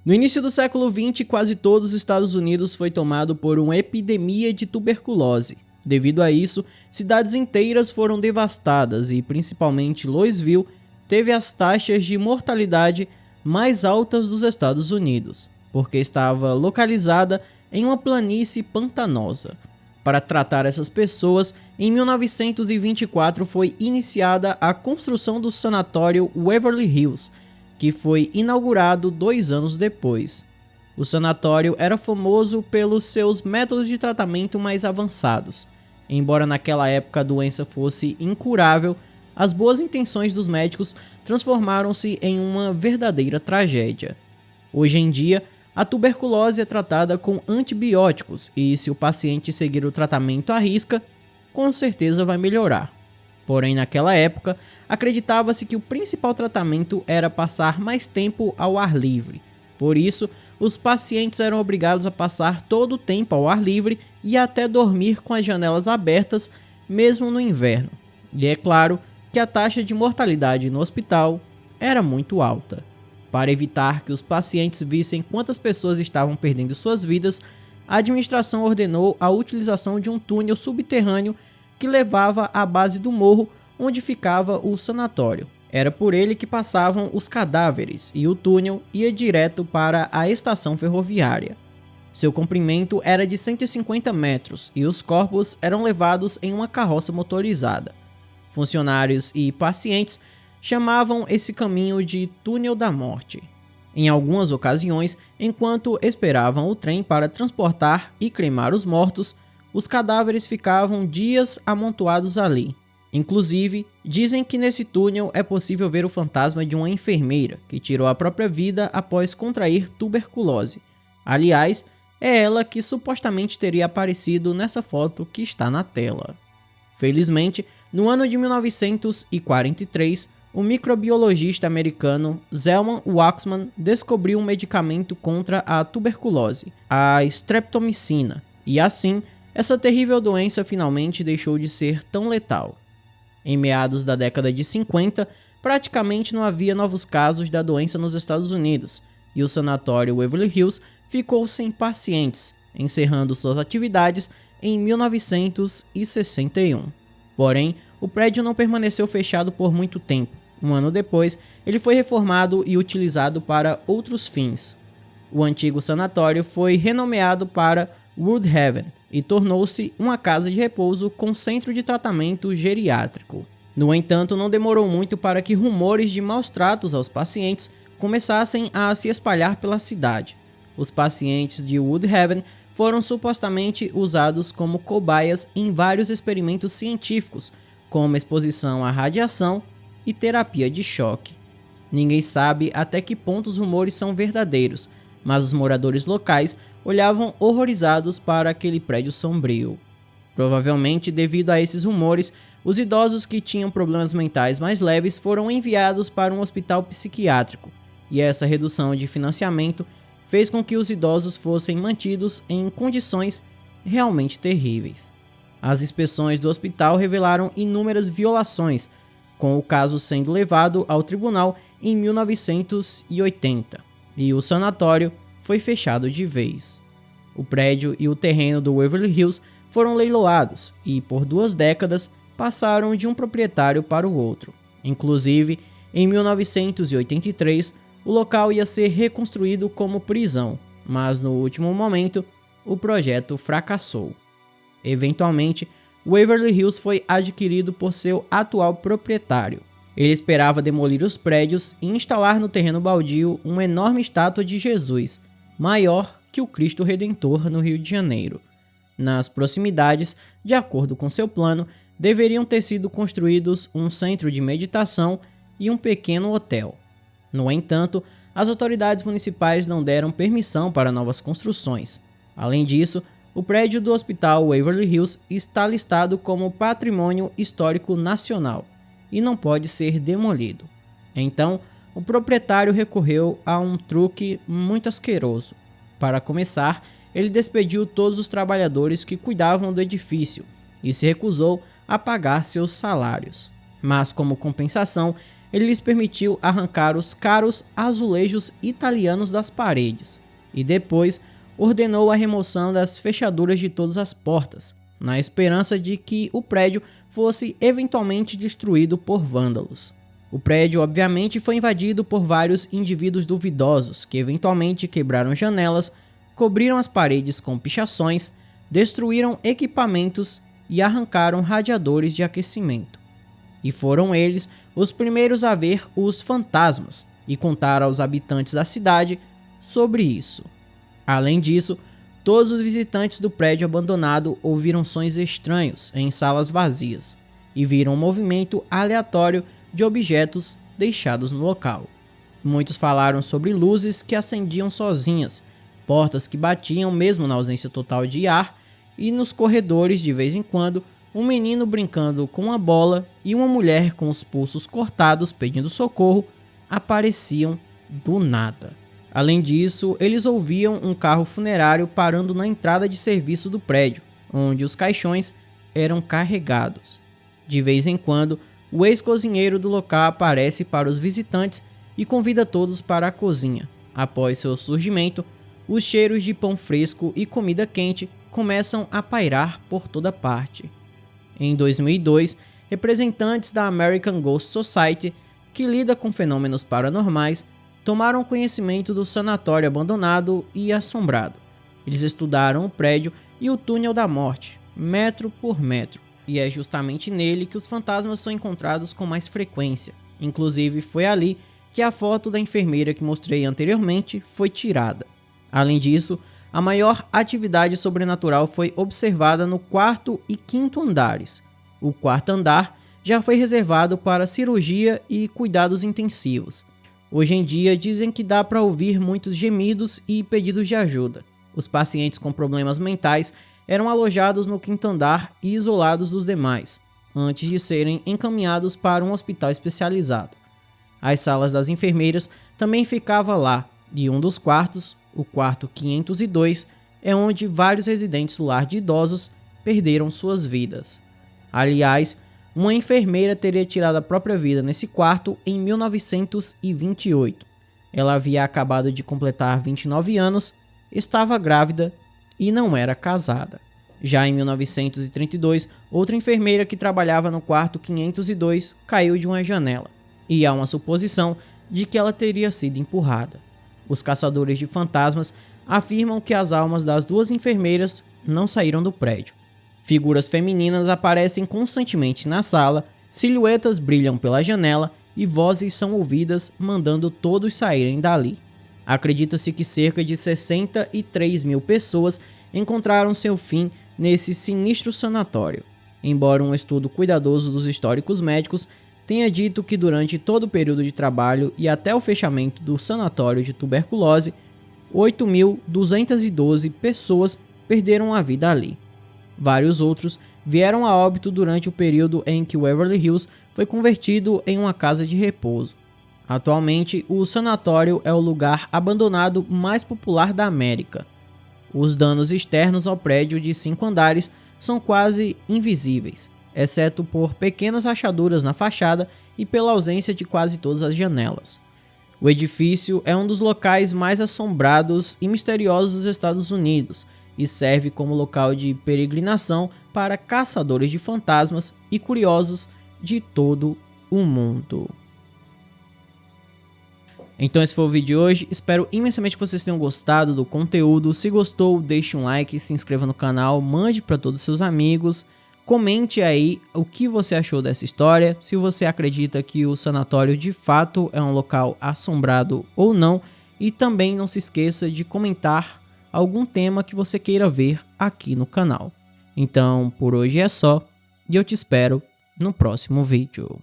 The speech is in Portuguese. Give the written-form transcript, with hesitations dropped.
No início do século XX, quase todos os Estados Unidos foi tomado por uma epidemia de tuberculose. Devido a isso, cidades inteiras foram devastadas e principalmente Louisville teve as taxas de mortalidade mais altas dos Estados Unidos, porque estava localizada em uma planície pantanosa. Para tratar essas pessoas, em 1924 foi iniciada a construção do sanatório Waverly Hills, que foi inaugurado 2 anos depois. O sanatório era famoso pelos seus métodos de tratamento mais avançados. Embora naquela época a doença fosse incurável, as boas intenções dos médicos transformaram-se em uma verdadeira tragédia. Hoje em dia, a tuberculose é tratada com antibióticos e, se o paciente seguir o tratamento à risca, com certeza vai melhorar. Porém, naquela época, acreditava-se que o principal tratamento era passar mais tempo ao ar livre. Por isso, os pacientes eram obrigados a passar todo o tempo ao ar livre e até dormir com as janelas abertas, mesmo no inverno. E é claro que a taxa de mortalidade no hospital era muito alta. Para evitar que os pacientes vissem quantas pessoas estavam perdendo suas vidas, a administração ordenou a utilização de um túnel subterrâneo que levava à base do morro onde ficava o sanatório. Era por ele que passavam os cadáveres e o túnel ia direto para a estação ferroviária. Seu comprimento era de 150 metros e os corpos eram levados em uma carroça motorizada. Funcionários e pacientes chamavam esse caminho de Túnel da Morte. Em algumas ocasiões, enquanto esperavam o trem para transportar e cremar os mortos, os cadáveres ficavam dias amontoados ali. Inclusive, dizem que nesse túnel é possível ver o fantasma de uma enfermeira que tirou a própria vida após contrair tuberculose. Aliás, é ela que supostamente teria aparecido nessa foto que está na tela. Felizmente, no ano de 1943, o microbiologista americano Zelman Waxman descobriu um medicamento contra a tuberculose, a streptomicina, e assim, essa terrível doença finalmente deixou de ser tão letal. Em meados da década de 50, praticamente não havia novos casos da doença nos Estados Unidos, e o sanatório Waverly Hills ficou sem pacientes, encerrando suas atividades em 1961. Porém, o prédio não permaneceu fechado por muito tempo. Um ano depois, ele foi reformado e utilizado para outros fins. O antigo sanatório foi renomeado para Woodhaven e tornou-se uma casa de repouso com centro de tratamento geriátrico. No entanto, não demorou muito para que rumores de maus tratos aos pacientes começassem a se espalhar pela cidade. Os pacientes de Woodhaven foram supostamente usados como cobaias em vários experimentos científicos, como exposição à radiação e terapia de choque. Ninguém sabe até que ponto os rumores são verdadeiros, mas os moradores locais olhavam horrorizados para aquele prédio sombrio. Provavelmente, devido a esses rumores, os idosos que tinham problemas mentais mais leves foram enviados para um hospital psiquiátrico, e essa redução de financiamento fez com que os idosos fossem mantidos em condições realmente terríveis. As inspeções do hospital revelaram inúmeras violações, com o caso sendo levado ao tribunal em 1980, e o sanatório foi fechado de vez. O prédio e o terreno do Waverly Hills foram leiloados e, por 2 décadas, passaram de um proprietário para o outro. Inclusive, em 1983, o local ia ser reconstruído como prisão, mas no último momento, o projeto fracassou. Eventualmente, Waverly Hills foi adquirido por seu atual proprietário. Ele esperava demolir os prédios e instalar no terreno baldio uma enorme estátua de Jesus, maior que o Cristo Redentor no Rio de Janeiro. Nas proximidades, de acordo com seu plano, deveriam ter sido construídos um centro de meditação e um pequeno hotel. No entanto, as autoridades municipais não deram permissão para novas construções. Além disso, o prédio do Hospital Waverly Hills está listado como Patrimônio Histórico Nacional e não pode ser demolido. Então, o proprietário recorreu a um truque muito asqueroso. Para começar, ele despediu todos os trabalhadores que cuidavam do edifício e se recusou a pagar seus salários. Mas, como compensação, ele lhes permitiu arrancar os caros azulejos italianos das paredes e depois ordenou a remoção das fechaduras de todas as portas, na esperança de que o prédio fosse eventualmente destruído por vândalos. O prédio obviamente foi invadido por vários indivíduos duvidosos que eventualmente quebraram janelas, cobriram as paredes com pichações, destruíram equipamentos e arrancaram radiadores de aquecimento. E foram eles os primeiros a ver os fantasmas e contar aos habitantes da cidade sobre isso. Além disso, todos os visitantes do prédio abandonado ouviram sons estranhos em salas vazias e viram um movimento aleatório de objetos deixados no local. Muitos falaram sobre luzes que acendiam sozinhas, portas que batiam mesmo na ausência total de ar, e nos corredores, de vez em quando, um menino brincando com uma bola e uma mulher com os pulsos cortados pedindo socorro apareciam do nada. Além disso, eles ouviam um carro funerário parando na entrada de serviço do prédio, onde os caixões eram carregados. De vez em quando, o ex-cozinheiro do local aparece para os visitantes e convida todos para a cozinha. Após seu surgimento, os cheiros de pão fresco e comida quente começam a pairar por toda parte. Em 2002, representantes da American Ghost Society, que lida com fenômenos paranormais, tomaram conhecimento do sanatório abandonado e assombrado. Eles estudaram o prédio e o túnel da morte, metro por metro, e é justamente nele que os fantasmas são encontrados com mais frequência. Inclusive, foi ali que a foto da enfermeira que mostrei anteriormente foi tirada. Além disso, a maior atividade sobrenatural foi observada no quarto e quinto andares. O quarto andar já foi reservado para cirurgia e cuidados intensivos. Hoje em dia dizem que dá para ouvir muitos gemidos e pedidos de ajuda. Os pacientes com problemas mentais eram alojados no quinto andar e isolados dos demais, antes de serem encaminhados para um hospital especializado. As salas das enfermeiras também ficavam lá, e um dos quartos, o quarto 502, é onde vários residentes do lar de idosos perderam suas vidas. Aliás, uma enfermeira teria tirado a própria vida nesse quarto em 1928. Ela havia acabado de completar 29 anos, estava grávida e não era casada. Já em 1932, outra enfermeira que trabalhava no quarto 502 caiu de uma janela, e há uma suposição de que ela teria sido empurrada. Os caçadores de fantasmas afirmam que as almas das duas enfermeiras não saíram do prédio. Figuras femininas aparecem constantemente na sala, silhuetas brilham pela janela e vozes são ouvidas mandando todos saírem dali. Acredita-se que cerca de 63 mil pessoas encontraram seu fim nesse sinistro sanatório. Embora um estudo cuidadoso dos históricos médicos tenha dito que durante todo o período de trabalho e até o fechamento do sanatório de tuberculose, 8.212 pessoas perderam a vida ali. Vários outros vieram a óbito durante o período em que o Waverly Hills foi convertido em uma casa de repouso. Atualmente, o sanatório é o lugar abandonado mais popular da América. Os danos externos ao prédio de 5 andares são quase invisíveis, exceto por pequenas rachaduras na fachada e pela ausência de quase todas as janelas. O edifício é um dos locais mais assombrados e misteriosos dos Estados Unidos e serve como local de peregrinação para caçadores de fantasmas e curiosos de todo o mundo. Então esse foi o vídeo de hoje, espero imensamente que vocês tenham gostado do conteúdo. Se gostou, deixe um like, se inscreva no canal, mande para todos os seus amigos, comente aí o que você achou dessa história, se você acredita que o sanatório de fato é um local assombrado ou não, e também não se esqueça de comentar algum tema que você queira ver aqui no canal. Então por hoje é só, e eu te espero no próximo vídeo.